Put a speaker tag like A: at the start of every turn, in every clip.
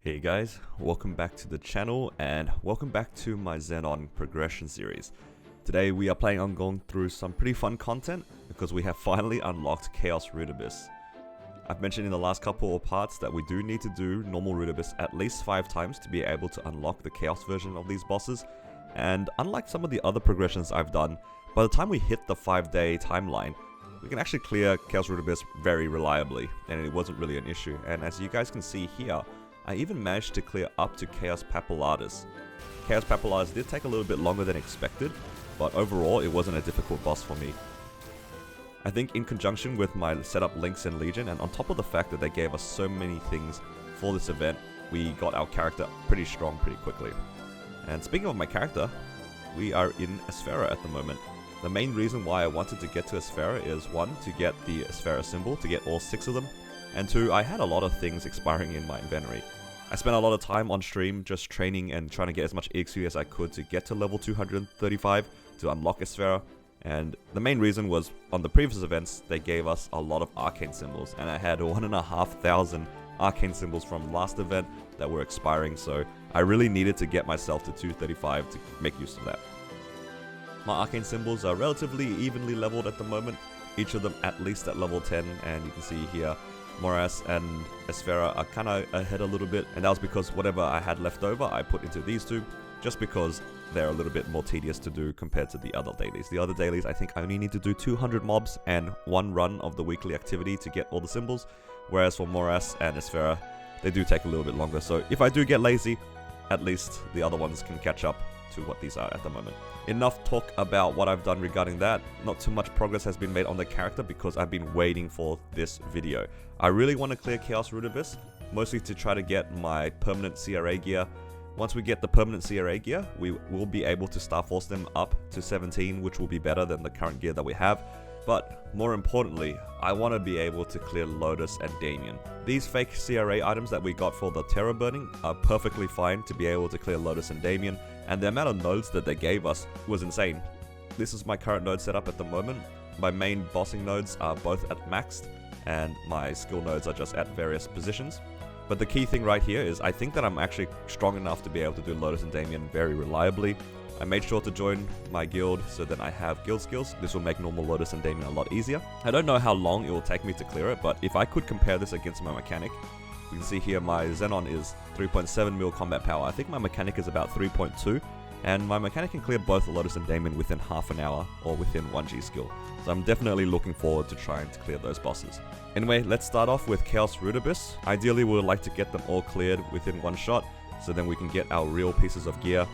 A: Hey guys, welcome back to the channel and welcome back to my Xenon progression series. Today we are planning on going through some pretty fun content because we have finally unlocked Chaos Root Abyss. I've mentioned in the last couple of parts that we do need to do normal Root Abyss at least 5 times to be able to unlock the Chaos version of these bosses, and unlike some of the other progressions I've done, by the time we hit the 5-day timeline, we can actually clear Chaos Root Abyss very reliably, and it wasn't really an issue. And as you guys can see here, I even managed to clear up to Chaos Papillardus. Chaos Papillardus did take a little bit longer than expected, but overall it wasn't a difficult boss for me. I think in conjunction with my setup Lynx and Legion, and on top of the fact that they gave us so many things for this event, we got our character pretty strong pretty quickly. And speaking of my character, we are in Asphera at the moment. The main reason why I wanted to get to Asphera is 1, to get the Asphera symbol, to get all 6 of them, and 2, I had a lot of things expiring in my inventory. I spent a lot of time on stream just training and trying to get as much EXP as I could to get to level 235 to unlock Asphera, and the main reason was on the previous events they gave us a lot of arcane symbols, and I had 1,500 arcane symbols from last event that were expiring, so I really needed to get myself to 235 to make use of that. My arcane symbols are relatively evenly leveled at the moment, each of them at least at level 10, and you can see here Morass and Asphera are kinda ahead a little bit, and that was because whatever I had left over I put into these two, just because they're a little bit more tedious to do compared to the other dailies. The other dailies I think I only need to do 200 mobs and 1 run of the weekly activity to get all the symbols, whereas for Morass and Asphera they do take a little bit longer, so if I do get lazy, at least the other ones can catch up to what these are at the moment. Enough talk about what I've done regarding that. Not too much progress has been made on the character because I've been waiting for this video. I really want to clear Chaos Root Abyss, mostly to try to get my permanent CRA gear. Once we get the permanent CRA gear, we will be able to Star Force them up to 17, which will be better than the current gear that we have. But more importantly, I want to be able to clear Lotus and Damian. These fake CRA items that we got for the Hyperburning are perfectly fine to be able to clear Lotus and Damian, and the amount of nodes that they gave us was insane. This is my current node setup at the moment. My main bossing nodes are both at maxed, and my skill nodes are just at various positions. But the key thing right here is I think that I'm actually strong enough to be able to do Lotus and Damian very reliably. I made sure to join my guild so that I have guild skills. This will make normal Lotus and Damian a lot easier. I don't know how long it will take me to clear it, but if I could compare this against my mechanic, you can see here my Xenon is 3.7 mil combat power. I think my mechanic is about 3.2, and my mechanic can clear both Lotus and Damian within half an hour or within 1G skill. So I'm definitely looking forward to trying to clear those bosses. Anyway, let's start off with Chaos Root Abyss. Ideally we would like to get them all cleared within 1 shot, so then we can get our real pieces of gear.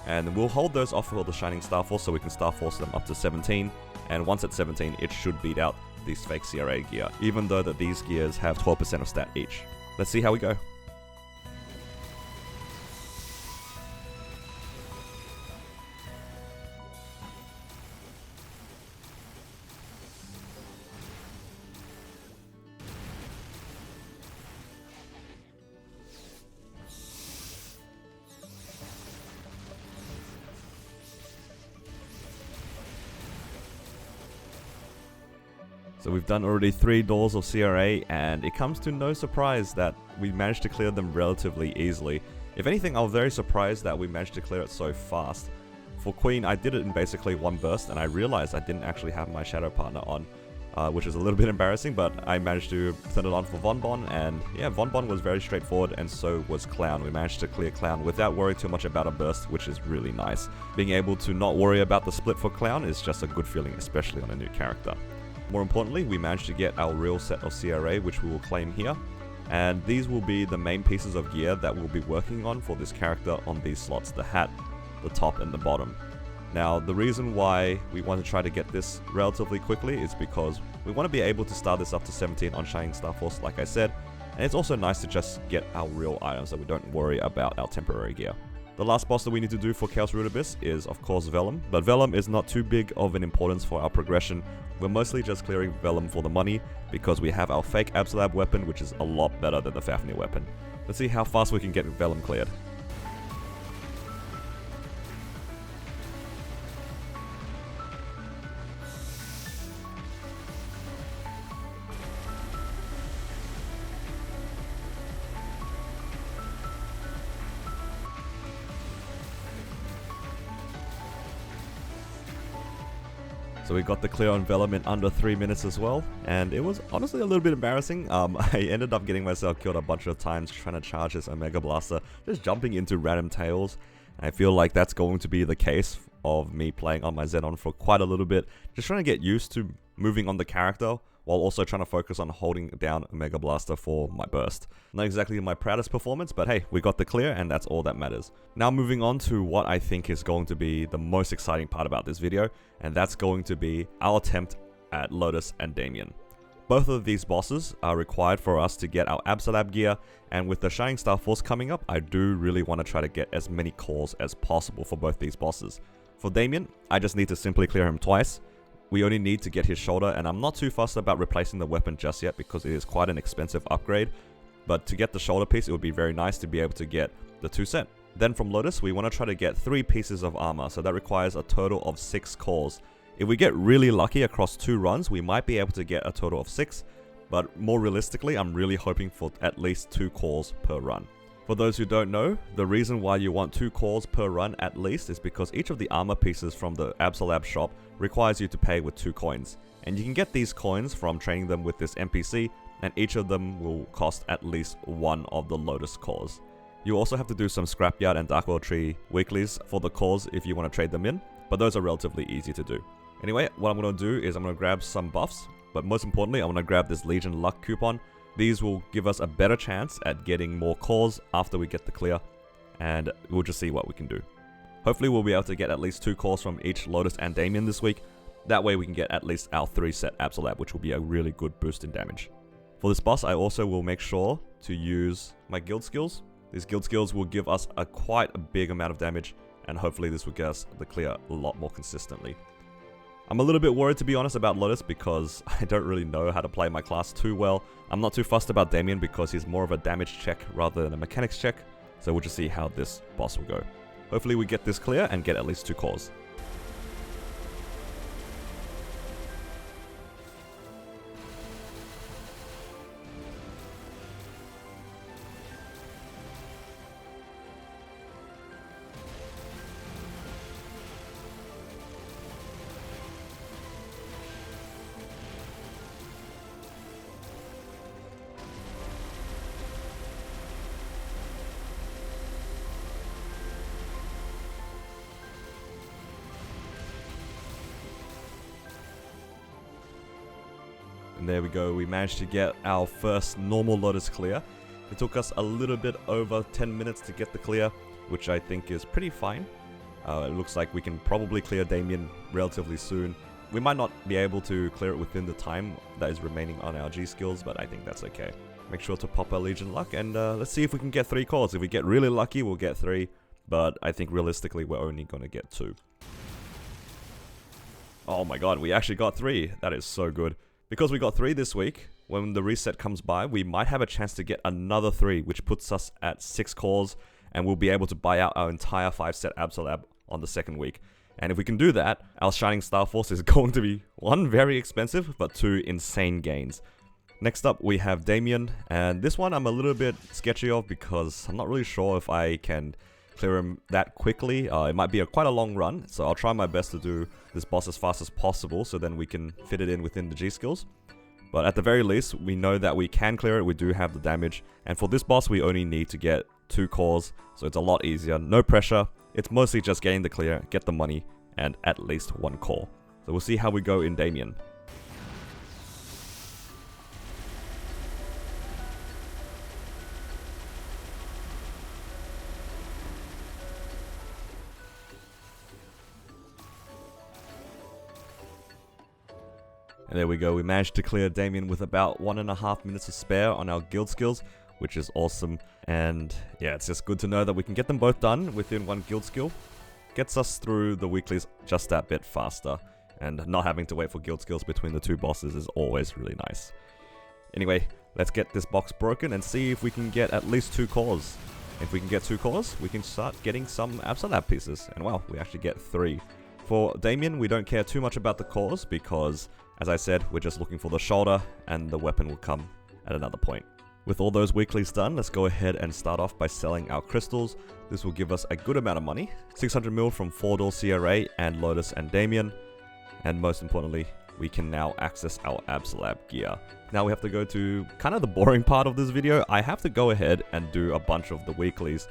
A: And we'll hold those off for the Shining Star Force so we can Star Force them up to 17, and once at 17 it should beat out these fake CRA gear, even though that these gears have 12% of stat each. Let's see how we go. So we've done already 3 doors of CRA, and it comes to no surprise that we managed to clear them relatively easily. If anything, I was very surprised that we managed to clear it so fast. For Queen, I did it in basically 1 burst, and I realized I didn't actually have my Shadow Partner on, which is a little bit embarrassing, but I managed to turn it on for Von Bon, and yeah, Von Bon was very straightforward, and so was Clown. We managed to clear Clown without worrying too much about a burst, which is really nice. Being able to not worry about the split for Clown is just a good feeling, especially on a new character. More importantly, we managed to get our real set of CRA, which we will claim here, and these will be the main pieces of gear that we'll be working on for this character on these slots, the hat, the top, and the bottom. Now, the reason why we want to try to get this relatively quickly is because we want to be able to start this up to 17 on Shining Star Force, like I said, and it's also nice to just get our real items so we don't worry about our temporary gear. The last boss that we need to do for Chaos Root Abyss is of course Vellum, but Vellum is not too big of an importance for our progression. We're mostly just clearing Vellum for the money because we have our fake Absolab weapon, which is a lot better than the Fafnir weapon. Let's see how fast we can get Vellum cleared. So we got the clear on Vellum in under 3 minutes as well, and it was honestly a little bit embarrassing. I ended up getting myself killed a bunch of times trying to charge this Omega Blaster, just jumping into random tails. And I feel like that's going to be the case of me playing on my Xenon for quite a little bit, just trying to get used to moving on the character, while also trying to focus on holding down Omega Blaster for my burst. Not exactly my proudest performance, but hey, we got the clear and that's all that matters. Now moving on to what I think is going to be the most exciting part about this video, and that's going to be our attempt at Lotus and Damian. Both of these bosses are required for us to get our Absolab gear, and with the Shining Star Force coming up, I do really want to try to get as many cores as possible for both these bosses. For Damian, I just need to simply clear him twice. We only need to get his shoulder, and I'm not too fussed about replacing the weapon just yet because it is quite an expensive upgrade. But to get the shoulder piece, it would be very nice to be able to get the 2 set. Then from Lotus, we want to try to get 3 pieces of armor, so that requires a total of 6 cores. If we get really lucky across 2 runs, we might be able to get a total of 6, but more realistically, I'm really hoping for at least 2 cores per run. For those who don't know, the reason why you want 2 cores per run at least is because each of the armor pieces from the Absolab shop requires you to pay with 2 coins. And you can get these coins from training them with this NPC, and each of them will cost at least 1 of the Lotus cores. You also have to do some Scrapyard and Darkworld Tree weeklies for the cores if you want to trade them in, but those are relatively easy to do. Anyway, what I'm going to do is I'm going to grab some buffs, but most importantly, I'm going to grab this Legion Luck coupon. These will give us a better chance at getting more cores after we get the clear, and we'll just see what we can do. Hopefully we'll be able to get at least 2 cores from each Lotus and Damian this week. That way we can get at least our 3 set Absolab, which will be a really good boost in damage. For this boss, I also will make sure to use my guild skills. These guild skills will give us quite a big amount of damage, and hopefully this will get us the clear a lot more consistently. I'm a little bit worried, to be honest, about Lotus because I don't really know how to play my class too well. I'm not too fussed about Damian because he's more of a damage check rather than a mechanics check, so we'll just see how this boss will go. Hopefully we get this clear and get at least 2 cores. And there we go, we managed to get our first normal Lotus clear. It took us a little bit over 10 minutes to get the clear, which I think is pretty fine. It looks like we can probably clear Damian relatively soon. We might not be able to clear it within the time that is remaining on our G skills, but I think that's okay. Make sure to pop our Legion Luck, and let's see if we can get 3 cores. If we get really lucky, we'll get 3, but I think realistically we're only going to get 2. Oh my god, we actually got 3. That is so good. Because we got 3 this week, when the reset comes by, we might have a chance to get another 3, which puts us at 6 cores, and we'll be able to buy out our entire 5-set Absolab on the 2nd week. And if we can do that, our Shining Star Force is going to be 1, very expensive, but 2, insane gains. Next up, we have Damian, and this one I'm a little bit sketchy of because I'm not really sure if I can clear him that quickly. It might be quite a long run, so I'll try my best to do this boss as fast as possible so then we can fit it in within the G skills. But at the very least, we know that we can clear it, we do have the damage, and for this boss we only need to get 2 cores, so it's a lot easier, no pressure. It's mostly just getting the clear, get the money, and at least 1 core. So we'll see how we go in Damian. And there we go, we managed to clear Damian with about 1.5 minutes to spare on our guild skills, which is awesome. And yeah, it's just good to know that we can get them both done within 1 guild skill. Gets us through the weeklies just that bit faster, and not having to wait for guild skills between the 2 bosses is always really nice. Anyway, let's get this box broken and see if we can get at least 2 cores. If we can get 2 cores, we can start getting some Absolab pieces, and wow, we actually get 3. For Damian, we don't care too much about the cores because, as I said, we're just looking for the shoulder, and the weapon will come at another point. With all those weeklies done, let's go ahead and start off by selling our crystals. This will give us a good amount of money, 600 mil from 4 Door CRA and Lotus and Damian. And most importantly, we can now access our Absolab gear. Now we have to go to kind of the boring part of this video. I have to go ahead and do a bunch of the weeklies.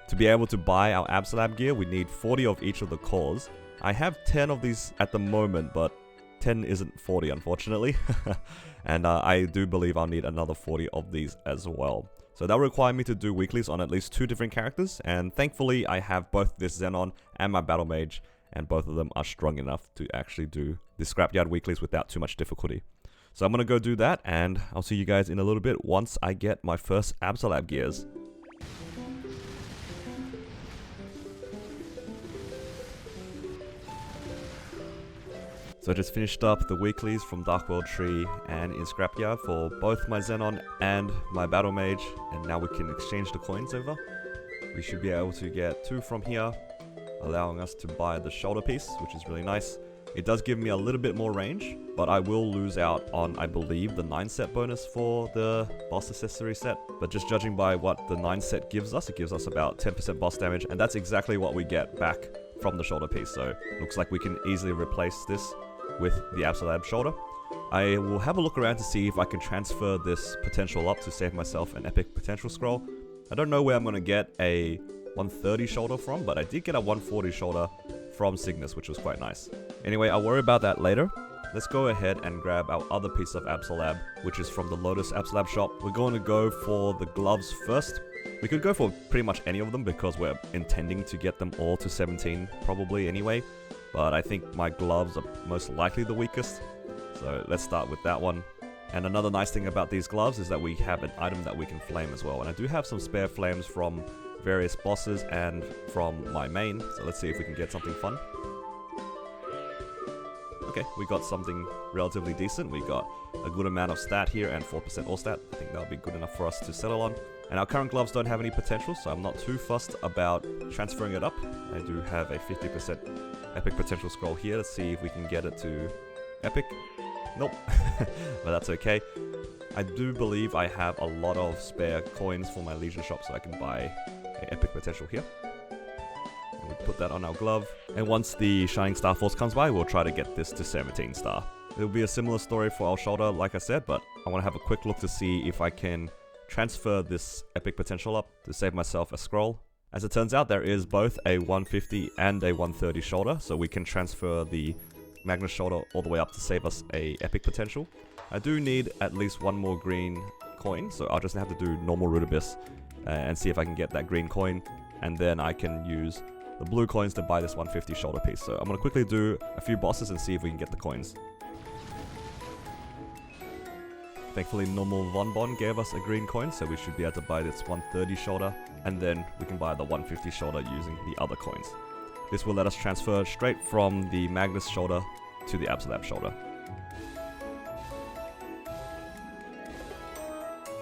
A: To be able to buy our Absolab gear, we need 40 of each of the cores. I have 10 of these at the moment, but 10 isn't 40 unfortunately. And I do believe I'll need another 40 of these as well. So that will require me to do weeklies on at least 2 different characters, and thankfully I have both this Xenon and my Battle Mage, and both of them are strong enough to actually do the Scrapyard weeklies without too much difficulty. So I'm going to go do that, and I'll see you guys in a little bit once I get my first Absolab gears. So I just finished up the weeklies from Dark World Tree and in Scrapyard for both my Xenon and my Battle Mage, and now we can exchange the coins over. We should be able to get 2 from here, allowing us to buy the shoulder piece, which is really nice. It does give me a little bit more range, but I will lose out on, I believe, the 9 set bonus for the boss accessory set. But just judging by what the 9 set gives us, it gives us about 10% boss damage, and that's exactly what we get back from the shoulder piece. So looks like we can easily replace this with the Absolab shoulder. I will have a look around to see if I can transfer this potential up to save myself an epic potential scroll. I don't know where I'm going to get a 130 shoulder from, but I did get a 140 shoulder from Cygnus, which was quite nice. Anyway, I'll worry about that later. Let's go ahead and grab our other piece of Absolab, which is from the Lotus Absolab shop. We're going to go for the gloves first. We could go for pretty much any of them because we're intending to get them all to 17 probably anyway. But I think my gloves are most likely the weakest. So let's start with that one. And another nice thing about these gloves is that we have an item that we can flame as well. And I do have some spare flames from various bosses and from my main. So let's see if we can get something fun. Okay, we got something relatively decent. We got a good amount of stat here and 4% all stat. I think that'll be good enough for us to settle on. And our current gloves don't have any potential, so I'm not too fussed about transferring it up. I do have a 50% epic potential scroll here. Let's see if we can get it to epic. Nope, but that's okay. I do believe I have a lot of spare coins for my Legion shop, so I can buy an epic potential here. And we put that on our glove. And once the Shining Star Force comes by, we'll try to get this to 17 star. It'll be a similar story for our shoulder, like I said, but I want to have a quick look to see if I can transfer this epic potential up to save myself a scroll. As it turns out, there is both a 150 and a 130 shoulder, so we can transfer the Magnus shoulder all the way up to save us a epic potential. I do need at least 1 more green coin, so I'll just have to do normal Root Abyss and see if I can get that green coin, and then I can use the blue coins to buy this 150 shoulder piece. So I'm going to quickly do a few bosses and see if we can get the coins. Thankfully, normal Von Bon gave us a green coin, so we should be able to buy this 130 shoulder, and then we can buy the 150 shoulder using the other coins. This will let us transfer straight from the Magnus shoulder to the Absolab shoulder.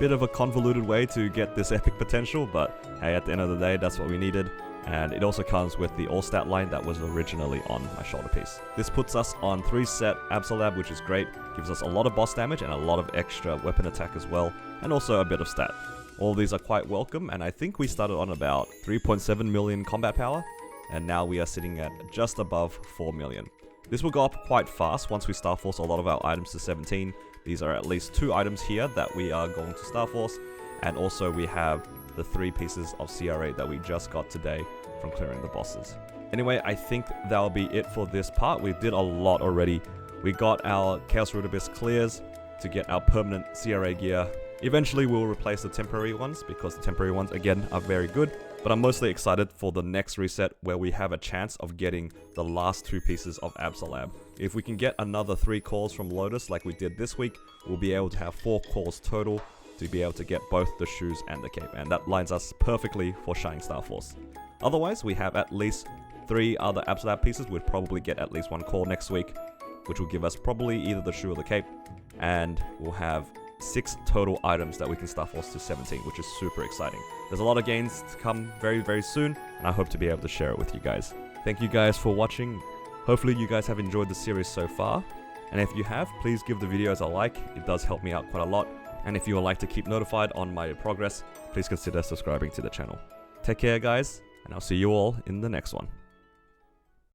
A: Bit of a convoluted way to get this epic potential, but hey, at the end of the day, that's what we needed. And it also comes with the all-stat line that was originally on my shoulder piece. This puts us on 3 set Absolab, which is great. Gives us a lot of boss damage and a lot of extra weapon attack as well, and also a bit of stat. All of these are quite welcome, and I think we started on about 3.7 million combat power, and now we are sitting at just above 4 million. This will go up quite fast once we Star Force a lot of our items to 17. These are at least 2 items here that we are going to Star Force, and also we have the 3 pieces of CRA that we just got today from clearing the bosses. Anyway, I think that'll be it for this part. We did a lot already. We got our Chaos Root Abyss clears to get our permanent CRA gear. Eventually we'll replace the temporary ones because the temporary ones again are very good, but I'm mostly excited for the next reset where we have a chance of getting the last 2 pieces of Absolab. If we can get another 3 calls from Lotus like we did this week, we'll be able to have 4 calls total to be able to get both the shoes and the cape, and that lines us perfectly for Shining Star Force. Otherwise, we have at least 3 other Absolab pieces. We'd probably get at least 1 call next week, which will give us probably either the shoe or the cape, and we'll have 6 total items that we can Star Force to 17, which is super exciting. There's a lot of gains to come very, very soon, and I hope to be able to share it with you guys. Thank you guys for watching. Hopefully you guys have enjoyed the series so far, and if you have, please give the videos a like. It does help me out quite a lot. And if you would like to keep notified on my progress, please consider subscribing to the channel. Take care guys, and I'll see you all in the next one.